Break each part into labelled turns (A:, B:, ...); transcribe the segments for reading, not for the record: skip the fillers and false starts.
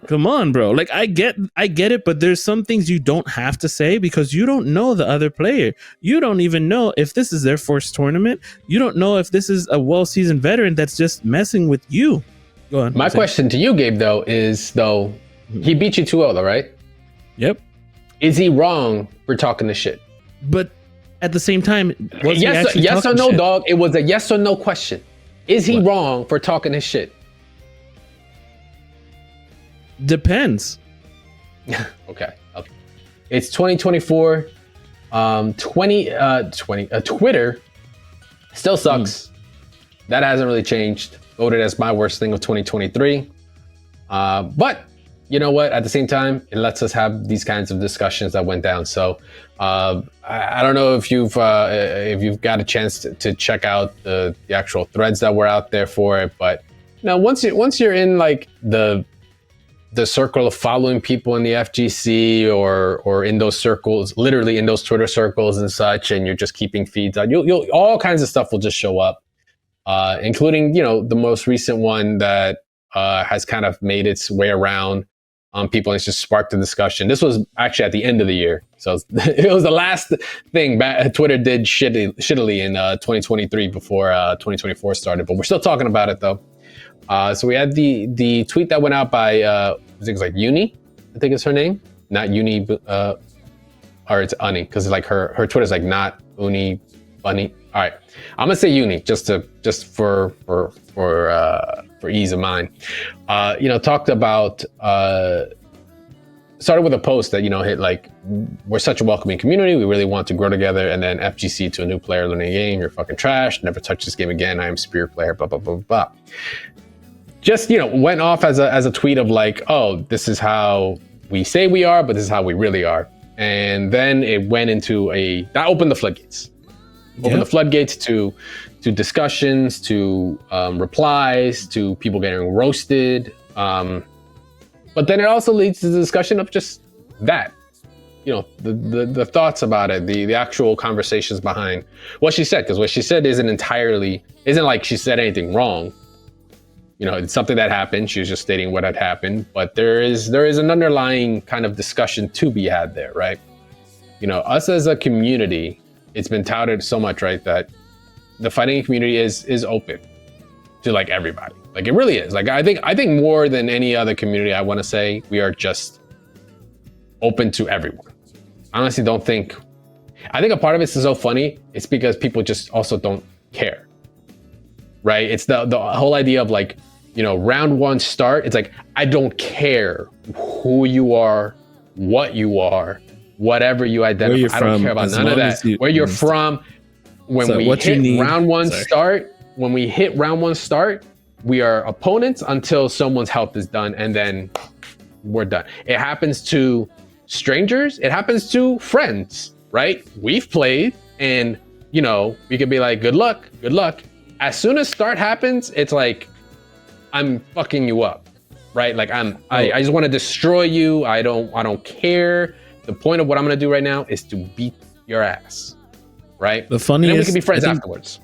A: Come on, bro. Like I get it, but there's some things you don't have to say because you don't know the other player. You don't even know if this is their first tournament. You don't know if this is a well-seasoned veteran that's just messing with you. Go on.
B: My question to you, Gabe, though, is he beat you 2-0, though, right?
A: Yep.
B: Is he wrong for talking this shit?
A: But at the same time,
B: yes or no, dog. It was a yes or no question. Is he wrong for talking his shit?
A: Depends.
B: Okay. It's 2024. Twitter still sucks. That hasn't really changed. Voted as my worst thing of 2023. But you know what? At the same time, it lets us have these kinds of discussions that went down. So I don't know if you've got a chance to check out the actual threads that were out there for it. But once you're in like the circle of following people in the FGC or in those circles, literally in those Twitter circles and such, and you're just keeping feeds out, you'll all kinds of stuff will just show up, including the most recent one that has kind of made its way around people, and it's just sparked a discussion. This was actually at the end of the year, so it was the last thing Twitter did shittily in 2023 before 2024 started, but we're still talking about it though. So we had the tweet that went out by I think it's like Uni, I think it's her name, not Uni, or it's Uni, because like her Twitter's like not Uni Bunny. All right, I'm gonna say Uni just for ease of mind. Talked about started with a post that hit like, we're such a welcoming community, we really want to grow together, and then FGC to a new player learning a game, you're fucking trash, never touch this game again, I am Spirit player, blah blah blah blah. Just went off as a tweet of like, oh, this is how we say we are, but this is how we really are. And then it went into that opened the floodgates. Opened the floodgates to discussions, to replies, to people getting roasted. But then it also leads to the discussion of just that, the thoughts about it, the actual conversations behind what she said, because what she said isn't like she said anything wrong. It's something that happened. She was just stating what had happened, but there is an underlying kind of discussion to be had there, right? Us as a community, it's been touted so much, right, that the fighting community is open to like everybody. Like it really is. Like I think more than any other community, I want to say we are just open to everyone. I honestly don't think. I think a part of it is so funny. It's because people just also don't care, right? It's the whole idea of like, round one start. It's like, I don't care who you are, what you are, whatever you identify. I don't care about none of that. Where you're from. When we hit round one start, we are opponents until someone's health is done, and then we're done. It happens to strangers. It happens to friends, right? We've played, and we could be like, good luck. As soon as start happens, it's like, I'm fucking you up, right? Like I just want to destroy you. I don't care. The point of what I'm gonna do right now is to beat your ass, right?
A: The funniest,
B: and then we can be friends afterwards.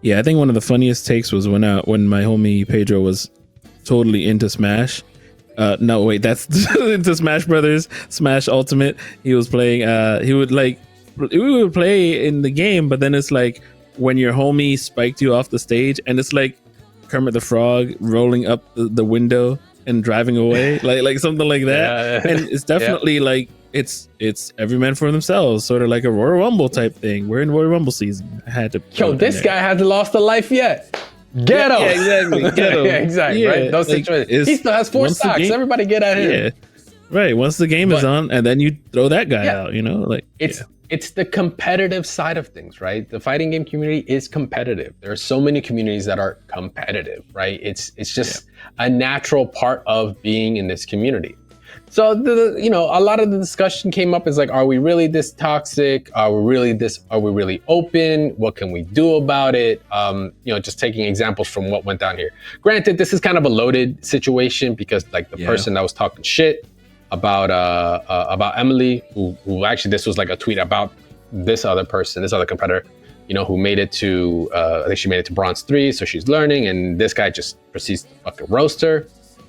A: Yeah, I think one of the funniest takes was when my homie Pedro was totally into Smash. No, wait, that's into Smash Brothers, Smash Ultimate. He was playing. We would play in the game, but then it's like when your homie spiked you off the stage, and it's like Kermit the Frog rolling up the window and driving away, like something like that. Yeah. And it's definitely like it's every man for themselves, sort of like a Royal Rumble type thing. We're in Royal Rumble season. I had to.
B: This guy hasn't lost a life yet. Get him.
A: Yeah, exactly. Get him.
B: Yeah, exactly. Yeah, right. Those situations. He still has 4 stocks. Everybody get at him.
A: Yeah. Right. Once the game is on, and then you throw that guy out.
B: It's the competitive side of things, right? The fighting game community is competitive. There are so many communities that are competitive, right? It's just a natural part of being in this community. So a lot of the discussion came up is like, are we really this toxic? Are we really open? What can we do about it? Just taking examples from what went down here. Granted, this is kind of a loaded situation because like the person that was talking shit about Emily, who actually, this was like a tweet about this other person, this other competitor, who made it to, I think she made it to bronze 3, so she's learning, and this guy just proceeds to fucking roast her.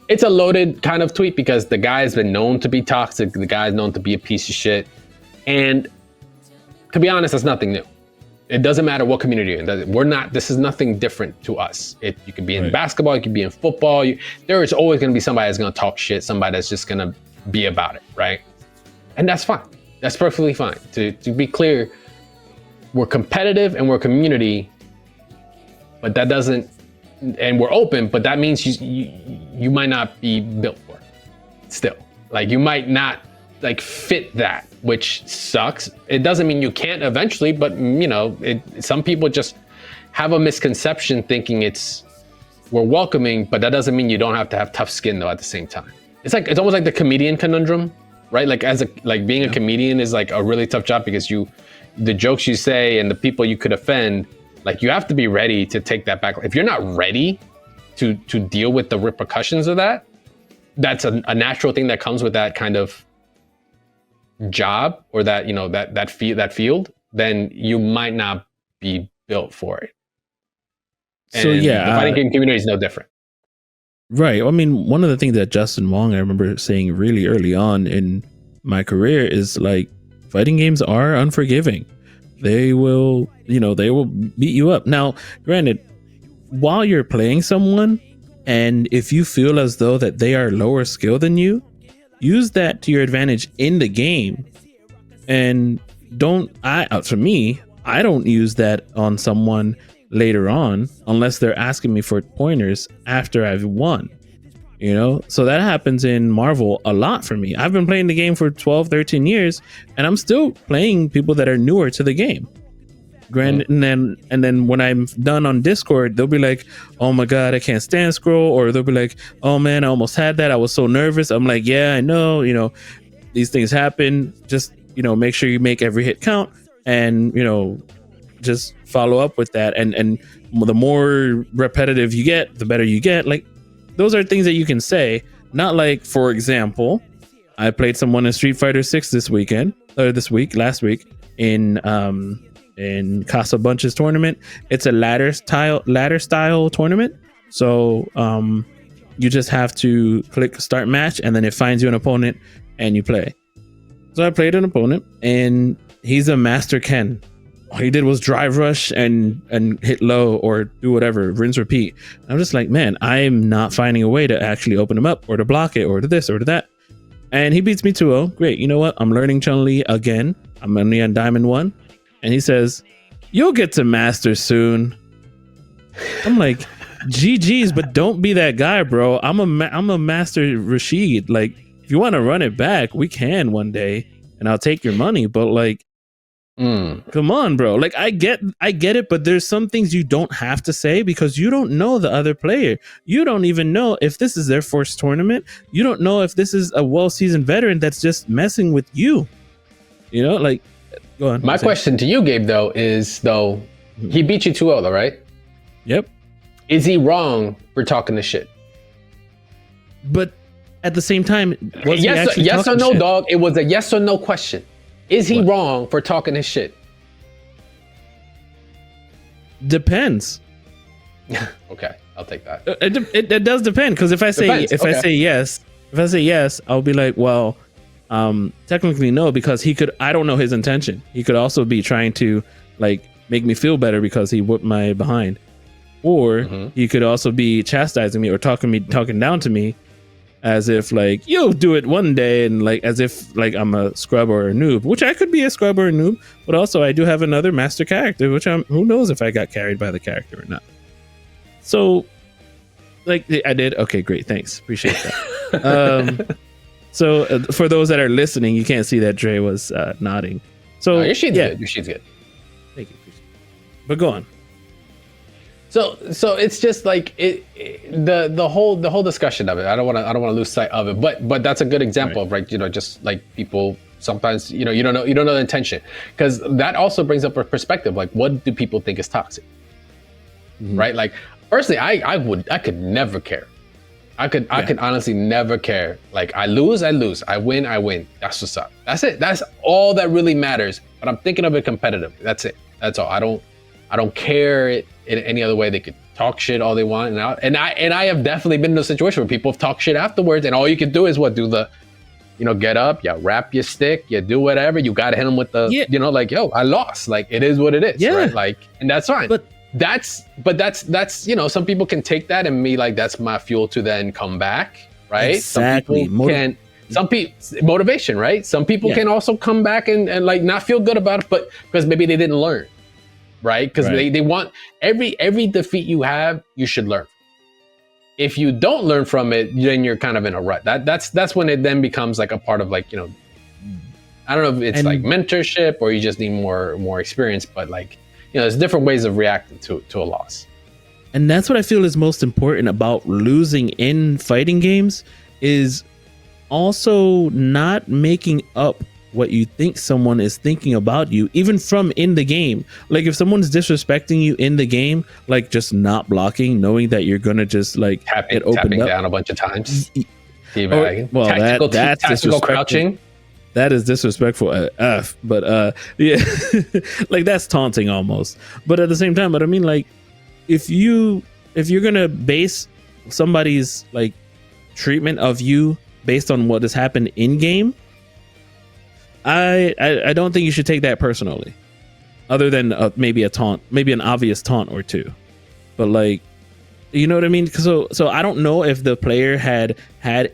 B: it's a loaded kind of tweet because the guy's been known to be toxic. The guy's known to be a piece of shit. And to be honest, that's nothing new. It doesn't matter what community you're in. This is nothing different to us. You could be in basketball, you could be in football. There is always going to be somebody that's going to talk shit, somebody that's just going to be about it, right? And that's fine. That's perfectly fine. To be clear, we're competitive and we're a community, but that doesn't, and we're open, but that means you might not be built for it still. Like you might not like fit that, which sucks. It doesn't mean you can't eventually, but you know, some people just have a misconception thinking we're welcoming, but that doesn't mean you don't have to have tough skin though at the same time. It's almost like the comedian conundrum, right? Like being a comedian is like a really tough job because the jokes you say and the people you could offend, like you have to be ready to take that back. If you're not ready to deal with the repercussions of that, that's a natural thing that comes with that kind of job or that, you know, that field, then you might not be built for it. And
A: so yeah,
B: the fighting game community is no different.
A: Right. I mean, one of the things that Justin Wong, I remember saying really early on in my career is like, fighting games are unforgiving. They will beat you up. Now, granted, while you're playing someone, and if you feel as though that they are lower skill than you, use that to your advantage in the game. And for me, I don't use that on someone later on unless they're asking me for pointers after I've won. You know, so that happens in Marvel a lot for me. I've been playing the game for 12, 13 years, and I'm still playing people that are newer to the game. Granted, and then when I'm done on Discord, they'll be like, "Oh my god, I can't stand scroll," or they'll be like, "Oh man, I almost had that. I was so nervous." I'm like, "Yeah, I know. You know, these things happen. Just, you know, make sure you make every hit count, and you know, just follow up with that. And the more repetitive you get, the better you get. Like, those are things that you can say. Not like, for example, I played someone in Street Fighter 6 last week in Casa Bunch's tournament. It's a ladder style tournament. So you just have to click start match, and then it finds you an opponent and you play. So I played an opponent, and he's a master Ken. All he did was drive rush and hit low or do whatever, rinse repeat. I'm just like, man, I'm not finding a way to actually open him up or to block it or to this or to that. And he beats me 2-0. Great. You know what? I'm learning Chun-Li again. I'm only on Diamond 1. And he says, "You'll get to master soon." I'm like, GG's, but don't be that guy, bro. I'm a master Rashid. Like, if you want to run it back, we can one day, and I'll take your money. But like, come on, bro. Like, I get it, but there's some things you don't have to say because you don't know the other player. You don't even know if this is their first tournament. You don't know if this is a well-seasoned veteran that's just messing with you. You know, like, go on.
B: My question to you, Gabe, though, is he beat you 2-0, though, right?
A: Yep.
B: Is he wrong for talking this shit?
A: But at the same time,
B: yes or no,
A: shit?
B: dog. It was a yes or no question. Is he wrong for talking his shit?
A: Depends.
B: Okay, I'll take that.
A: It does depend, because if I say yes, I'll be like, well, technically no, because I don't know his intention. He could also be trying to like make me feel better because he whipped my behind, or he could also be chastising me or talking down to me, as if like, you'll do it one day, and like as if like I'm a scrub or a noob, which I could be a scrub or a noob, but also I do have another master character, which who knows if I got carried by the character or not. So like, I did. Okay, great, thanks, appreciate that. So for those that are listening, you can't see that Dre was nodding. So
B: your sheet's good. Your sheet's good.
A: Thank you. But go on.
B: So it's just like the whole discussion of it. I don't want to lose sight of it. But that's a good example of, right? You know, just like people sometimes, you know, you don't know the intention, because that also brings up a perspective. Like, what do people think is toxic? Right? Like, personally, I could never care. I could honestly never care. Like, I lose. I win. That's what's up. That's it. That's all that really matters. But I'm thinking of it competitive. That's it. That's all. I don't care it in any other way they could talk shit all they want, and I have definitely been in a situation where people have talked shit afterwards, and all you can do is what, do the, get up, wrap your stick, do whatever. You gotta hit them with the, like, yo, I lost. Like, it is what it is, right? Like, and that's fine. But that's some people can take that and be like, that's my fuel to then come back, right?
A: Exactly.
B: Some people motivation, right? Some people can also come back and like not feel good about it, but because maybe they didn't learn, right? Because they want every defeat you have, you should learn. If you don't learn from it, then you're kind of in a rut. That's when it then becomes like a part of like, I don't know if it's like mentorship or you just need more experience, but like, there's different ways of reacting to a loss.
A: And that's what I feel is most important about losing in fighting games, is also not making up what you think someone is thinking about you, even from in the game. Like if someone's disrespecting you in the game, like just not blocking, knowing that you're gonna just like
B: tapping down a bunch of times.
A: Well, that's tactical crouching. That is disrespectful AF, but yeah, like that's taunting almost. But at the same time, but I mean, like if you're gonna base somebody's like treatment of you based on what has happened in game, I don't think you should take that personally, other than maybe a taunt, maybe an obvious taunt or two. But like, you know what I mean? So I don't know if the player had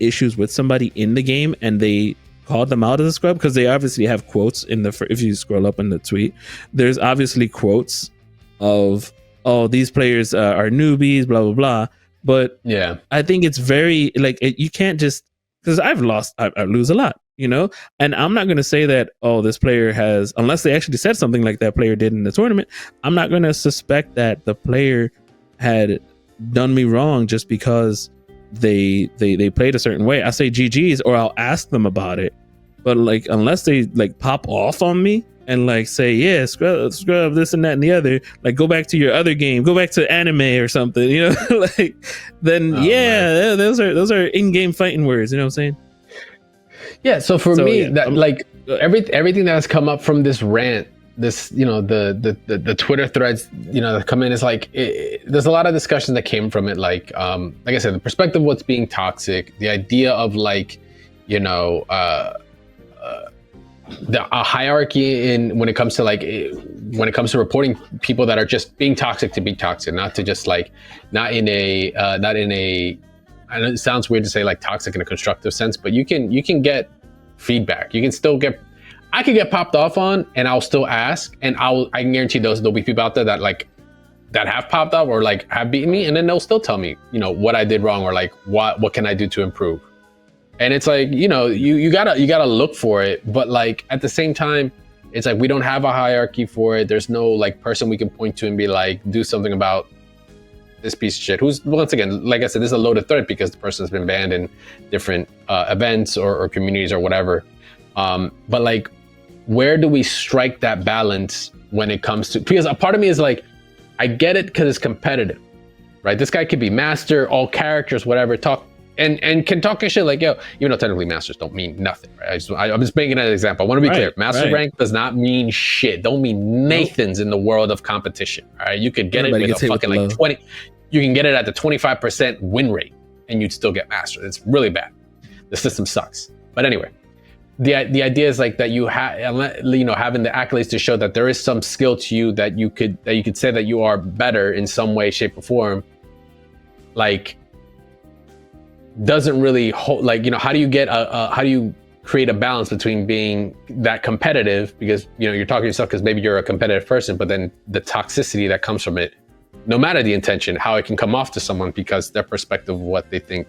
A: issues with somebody in the game and they called them out as a scrub, because they obviously have quotes in the, if you scroll up in the tweet, there's obviously quotes of, oh, these players are newbies, blah blah blah. But yeah, I think it's very like you can't just, because I've lost, I lose a lot, and I'm not going to say that, oh, this player has, unless they actually said something like that player did in the tournament, I'm not going to suspect that the player had done me wrong just because they played a certain way. I say GG's, or I'll ask them about it. But like, unless they like pop off on me and like say, yeah, scrub this and that and the other, like go back to your other game, go back to anime or something, like then man. those are in-game fighting words, you know what I'm saying?
B: Yeah. So for me, that like everything that has come up from this rant, this, the Twitter threads, that come in, is like, there's a lot of discussion that came from it. Like I said, the perspective of what's being toxic, the idea of like, a hierarchy in when it comes to reporting people that are just being toxic to be toxic, not to just like, not in a I know it sounds weird to say like toxic in a constructive sense, but you can get feedback. You can still I could get popped off on, and I'll still ask, and I can guarantee there'll be people out there that like that have popped off or like have beaten me, and then they'll still tell me, what I did wrong, or like what can I do to improve. And it's like, you gotta look for it, but like at the same time, it's like we don't have a hierarchy for it. There's no like person we can point to and be like, do something about this piece of shit. Who's, once again, like I said, this is a loaded thread because the person's been banned in different events or communities or whatever. But like, where do we strike that balance when it comes to? Because a part of me is like, I get it because it's competitive, right? This guy could be master, all characters, whatever. Talk. And can talk shit like, yo, even though technically masters don't mean nothing, right? I'm just making an example. I want to be clear. Master rank does not mean shit. Don't mean Nathans in the world of competition. All right, you could get it with a fucking like 20. You can get it at the 25% win rate, and you'd still get master. It's really bad. The system sucks. But anyway, the idea is like that you have, having the accolades to show that there is some skill to you that you could say that you are better in some way, shape, or form. Like, doesn't really hold, like, how do you create a balance between being that competitive, because you're talking to yourself because maybe you're a competitive person, but then the toxicity that comes from it, no matter the intention, how it can come off to someone because their perspective of what they think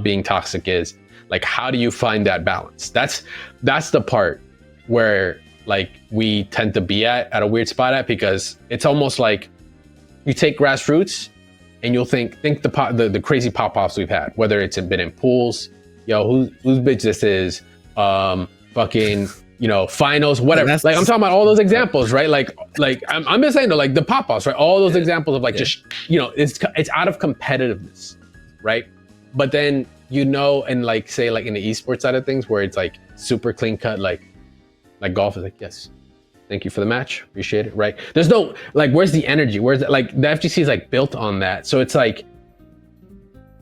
B: being toxic is. Like, how do you find that balance? That's the part where like we tend to be at a weird spot at, because it's almost like you take grassroots and you'll think the crazy pop-offs we've had, whether it's been in pools, whose bitch this is, fucking, finals, whatever. Like, I'm talking about all those examples, right? Like I'm just saying though, like the pop-offs, right? All those examples of like, just, it's out of competitiveness, right? But then, and like, say like in the esports side of things where it's like super clean cut, like golf is like, yes, Thank you for the match. Appreciate it. Right. There's no, like, where's the energy? Where's the, like, the FGC is like built on that. So it's like,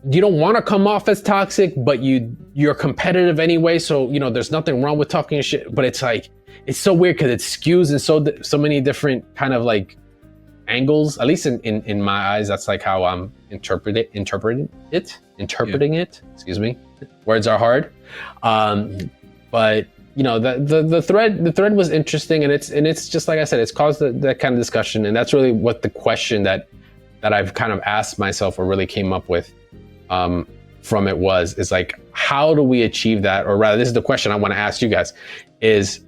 B: you don't want to come off as toxic, but you're competitive anyway. So, you know, there's nothing wrong with talking shit, but it's like, it's so weird because it skews in so many different kind of like angles, at least in my eyes. That's like how I'm interpreting it. Excuse me. Words are hard. But you know, the thread was interesting, and it's just like I said, it's caused that kind of discussion, and that's really what the question that I've kind of asked myself or really came up with from it is like, how do we achieve that? Or rather, this is the question I want to ask you guys: is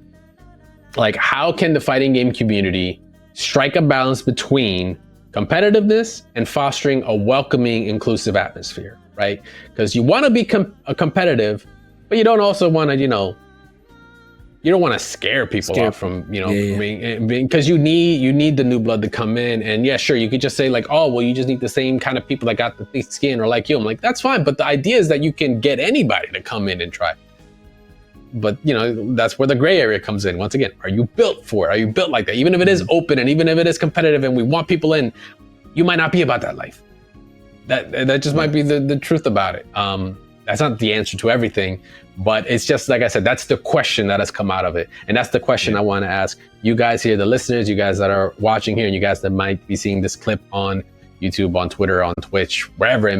B: like, how can the fighting game community strike a balance between competitiveness and fostering a welcoming, inclusive atmosphere, right? Because you want to be competitive, but you don't also want to, you don't want to scare people off from, because you need the new blood to come in. And yeah, sure, you could just say like, oh, well, you just need the same kind of people that got the thick skin or like you. I'm like, that's fine. But the idea is that you can get anybody to come in and try. But, that's where the gray area comes in. Once again, are you built for it? Are you built like that? Even if it is open and even if it is competitive and we want people in, you might not be about that life. That just might be the truth about it. That's not the answer to everything, but it's just, like I said, that's the question that has come out of it. And that's the question I want to ask you guys here, the listeners, you guys that are watching here, and you guys that might be seeing this clip on YouTube, on Twitter, on Twitch, wherever it may